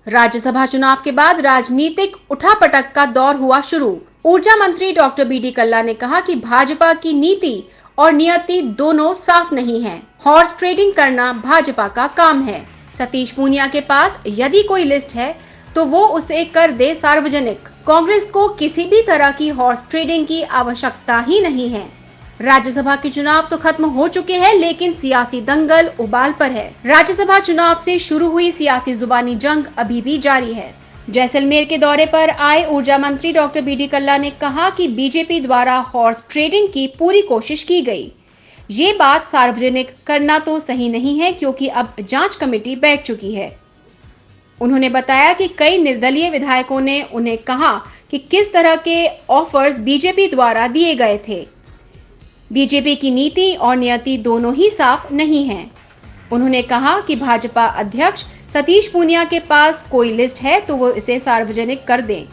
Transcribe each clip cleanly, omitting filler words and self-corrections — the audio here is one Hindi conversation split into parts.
राज्यसभा चुनाव के बाद राजनीतिक उठापटक का दौर हुआ शुरू। ऊर्जा मंत्री डॉक्टर बी डी कल्ला ने कहा कि भाजपा की नीति और नियति दोनों साफ नहीं है। हॉर्स ट्रेडिंग करना भाजपा का काम है। सतीश पूनिया के पास यदि कोई लिस्ट है तो वो उसे कर दे सार्वजनिक। कांग्रेस को किसी भी तरह की हॉर्स ट्रेडिंग की आवश्यकता ही नहीं है। राज्यसभा के चुनाव तो खत्म हो चुके हैं, लेकिन सियासी दंगल उबाल पर है। राज्यसभा चुनाव से शुरू हुई सियासी जुबानी जंग अभी भी जारी है। जैसलमेर के दौरे पर आए ऊर्जा मंत्री डॉक्टर बी डी कल्ला ने कहा कि बीजेपी द्वारा हॉर्स ट्रेडिंग की पूरी कोशिश की गई। ये बात सार्वजनिक करना तो सही नहीं है, क्योंकि अब जांच कमेटी बैठ चुकी है। उन्होंने बताया कि कई निर्दलीय विधायकों ने उन्हें कहा कि किस तरह के ऑफर्स बीजेपी द्वारा दिए गए थे। बीजेपी की नीति और नियति दोनों ही साफ नहीं है। उन्होंने कहा कि भाजपा अध्यक्ष सतीश पूनिया के पास कोई लिस्ट है तो वो इसे सार्वजनिक कर दें।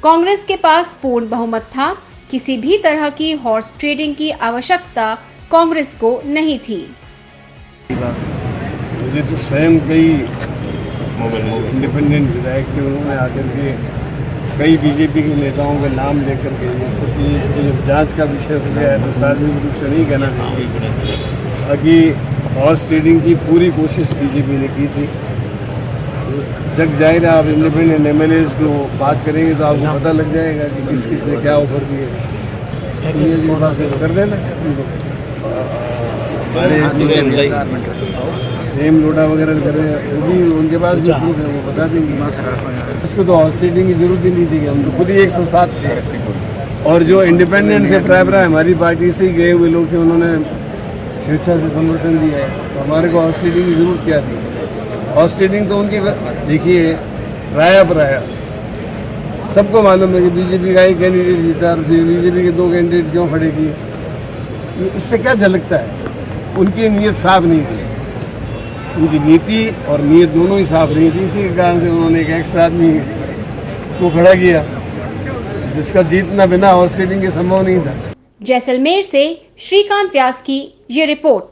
कांग्रेस के पास पूर्ण बहुमत था। किसी भी तरह की हॉर्स ट्रेडिंग की आवश्यकता कांग्रेस को नहीं थी। मुझे तो स्वयं कई इंडिपेंडेंट विधायक थे, उन्होंने आकर के कई बीजेपी के नेताओं का नाम लेकर के ये सब जांच का विषय हो गया है तो सार्वजनिक रूप से नहीं कहना चाहिए। बाकी हॉर्स ट्रेडिंग की पूरी कोशिश बीजेपी ने की थी। जग जाहिर है, आप इंडिपेंडेंट एमएलए को बात करेंगे तो आपको पता लग जाएगा कि किस किस ने क्या ऑफर दिए। से कर देना सेम लोडा वगैरह कर रहे हैं, वो भी उनके पास भी प्रूफ है, वो बता देंगे। इसको तो हॉर्स ट्रेडिंग की जरूरत ही नहीं थी, हम तो खुद ही 107 थे। और जो इंडिपेंडेंट थे ड्राइवर हमारी पार्टी से ही गए हुए लोग थे, उन्होंने स्वेच्छा से समर्थन दिया है, तो हमारे को हॉर्स ट्रेडिंग की जरूरत क्या थी। हॉर्स ट्रेडिंग तो उनकी देखिए राया पर आया, सबको मालूम है कि बीजेपी का ही कैंडिडेट जीता और फिर बीजेपी के 2 कैंडिडेट क्यों खड़े किए। इससे क्या झलकता है, उनकी नीयत साफ नहीं थी। उनकी नीति और नीयत दोनों ही साफ नहीं थी, इसी के कारण से उन्होंने एक एक्स्ट्रा आदमी को खड़ा किया जिसका जीतना बिना हॉर्स ट्रेडिंग के संभव नहीं था। जैसलमेर से श्रीकांत व्यास की ये रिपोर्ट।